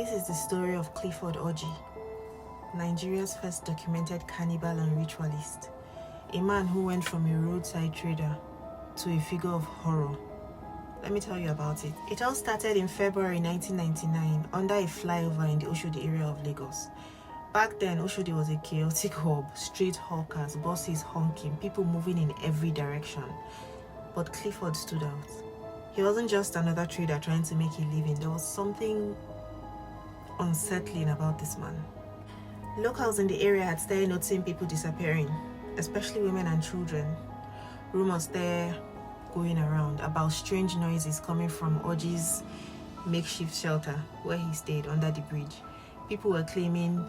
This is the story of Clifford Orji, Nigeria's first documented cannibal and ritualist, a man who went from a roadside trader to a figure of horror. Let me tell you about it. It all started in February 1999 under a flyover in the Oshodi area of Lagos. Back then, Oshodi was a chaotic hub, street hawkers, buses honking, people moving in every direction. But Clifford stood out. He wasn't just another trader trying to make a living. There was something unsettling about this man. Locals in the area had started noticing people disappearing, especially women and children. Rumors there going around about strange noises coming from Orji's makeshift shelter where he stayed under the bridge. People were claiming,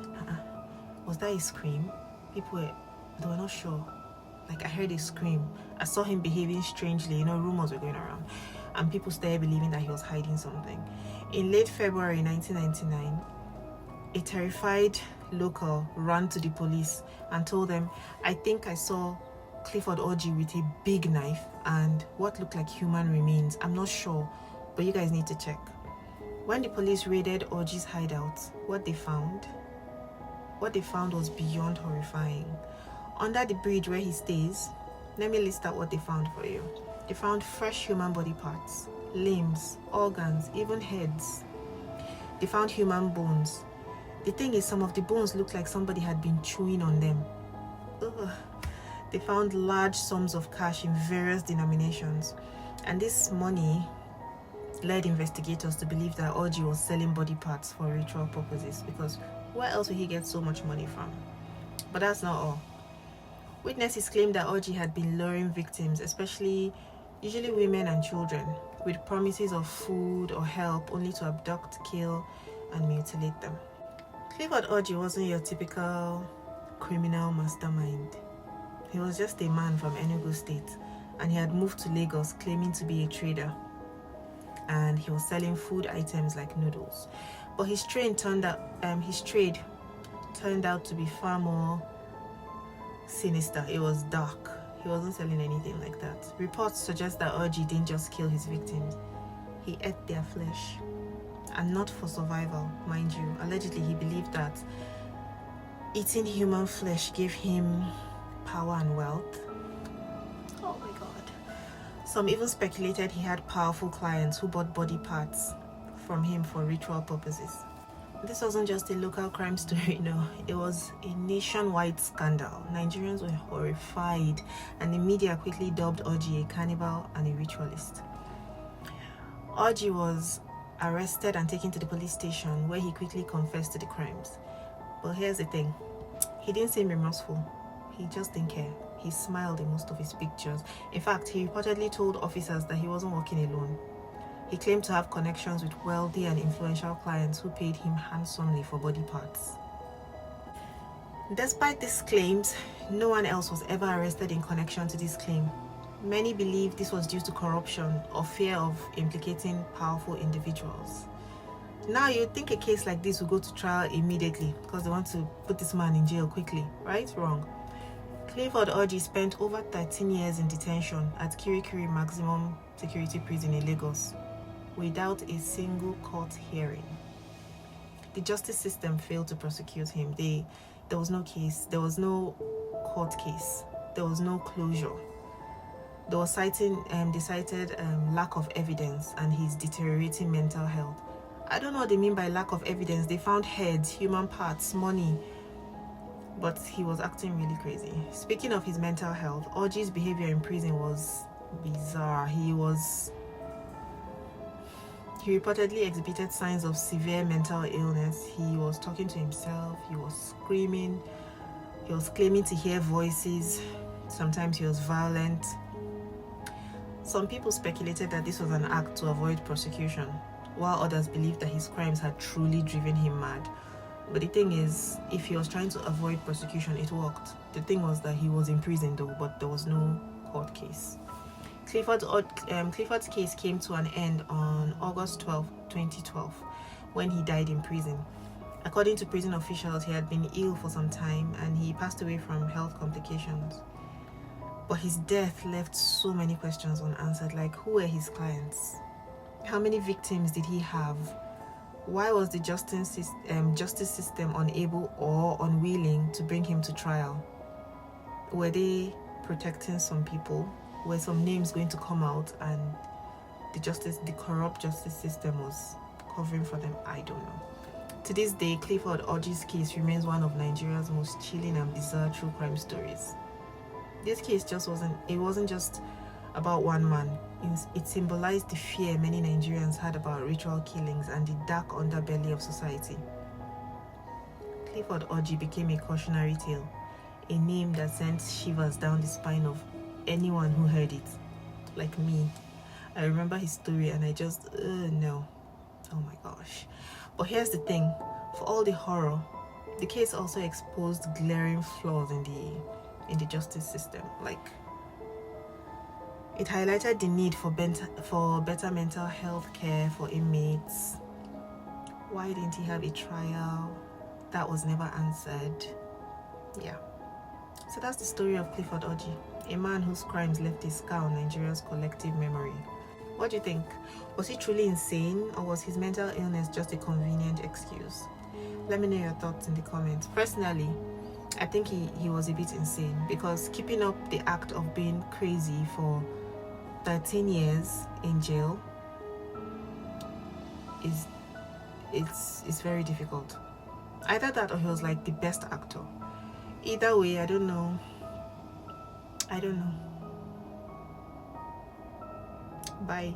was that a scream? They were not sure. Like, I heard a scream. I saw him behaving strangely. Rumors were going around. And people started believing that he was hiding something. In late February 1999, a terrified local ran to the police and told them, I think I saw Clifford Orji with a big knife and what looked like human remains. I'm not sure, but you guys need to check. When the police raided Orji's hideout, what they found was beyond horrifying. Under the bridge where he stays, let me list out what they found for you. They found fresh human body parts, limbs, organs, even heads. They found human bones. The thing is, some of the bones looked like somebody had been chewing on them. Ugh. They found large sums of cash in various denominations, and this money led investigators to believe that Orji was selling body parts for ritual purposes, because where else would he get so much money from? But that's not all. Witnesses claimed that Orji had been luring victims, usually women and children, with promises of food or help, only to abduct, kill, and mutilate them. Clifford Orji wasn't your typical criminal mastermind. He was just a man from Enugu State, and he had moved to Lagos claiming to be a trader, and he was selling food items like noodles. But his trade turned out to be far more sinister. It was dark. He wasn't selling anything like that. Reports suggest that Orji didn't just kill his victims, he ate their flesh, and not for survival, mind you. Allegedly, he believed that eating human flesh gave him power and wealth. Oh my god. Some even speculated he had powerful clients who bought body parts from him for ritual purposes. This wasn't just a local crime story, no. It was a nationwide scandal. Nigerians were horrified, and the media quickly dubbed Orji a cannibal and a ritualist. Orji was arrested and taken to the police station, where he quickly confessed to the crimes. But here's the thing. He didn't seem remorseful. He just didn't care. He smiled in most of his pictures. In fact, he reportedly told officers that he wasn't working alone. He claimed to have connections with wealthy and influential clients who paid him handsomely for body parts. Despite these claims, no one else was ever arrested in connection to this claim. Many believe this was due to corruption or fear of implicating powerful individuals. Now, you'd think a case like this would go to trial immediately because they want to put this man in jail quickly, right? Wrong. Clifford Orji spent over 13 years in detention at Kirikiri Maximum Security Prison in Lagos without a single court hearing. The justice system failed to prosecute him. There was no case, there was no court case, there was no closure. They cited lack of evidence and his deteriorating mental health. I don't know what they mean by lack of evidence. They found heads, human parts, money, but he was acting really crazy. Speaking of his mental health, Orji's behavior in prison was bizarre. He reportedly exhibited signs of severe mental illness. He was talking to himself, he was screaming, he was claiming to hear voices. Sometimes he was violent. Some people speculated that this was an act to avoid prosecution, while others believed that his crimes had truly driven him mad. But the thing is, if he was trying to avoid prosecution, it worked. The thing was that he was in prison though, but there was no court case. Clifford's case came to an end on August 12, 2012, when he died in prison. According to prison officials, he had been ill for some time and he passed away from health complications. But his death left so many questions unanswered, like who were his clients? How many victims did he have? Why was the justice system unable or unwilling to bring him to trial? Were they protecting some people? Were some names going to come out and the corrupt justice system was covering for them? I don't know. To this day, Clifford Orji's case remains one of Nigeria's most chilling and bizarre true crime stories. This case wasn't just about one man. It symbolized the fear many Nigerians had about ritual killings and the dark underbelly of society. Clifford Orji became a cautionary tale, a name that sent shivers down the spine of anyone who heard it. Like me. I remember his story and I just, no. Oh my gosh. But here's the thing, for all the horror, the case also exposed glaring flaws in the justice system. Like, it highlighted the need for better mental health care for inmates. Why didn't he have a trial? That was never answered. Yeah. So that's the story of Clifford Orji, a man whose crimes left a scar on Nigeria's collective memory. What do you think? Was he truly insane, or was his mental illness just a convenient excuse? Let me know your thoughts in the comments. Personally, I think he was a bit insane, because keeping up the act of being crazy for 13 years in jail is very difficult. Either that or he was like the best actor. Either way, I don't know. Bye.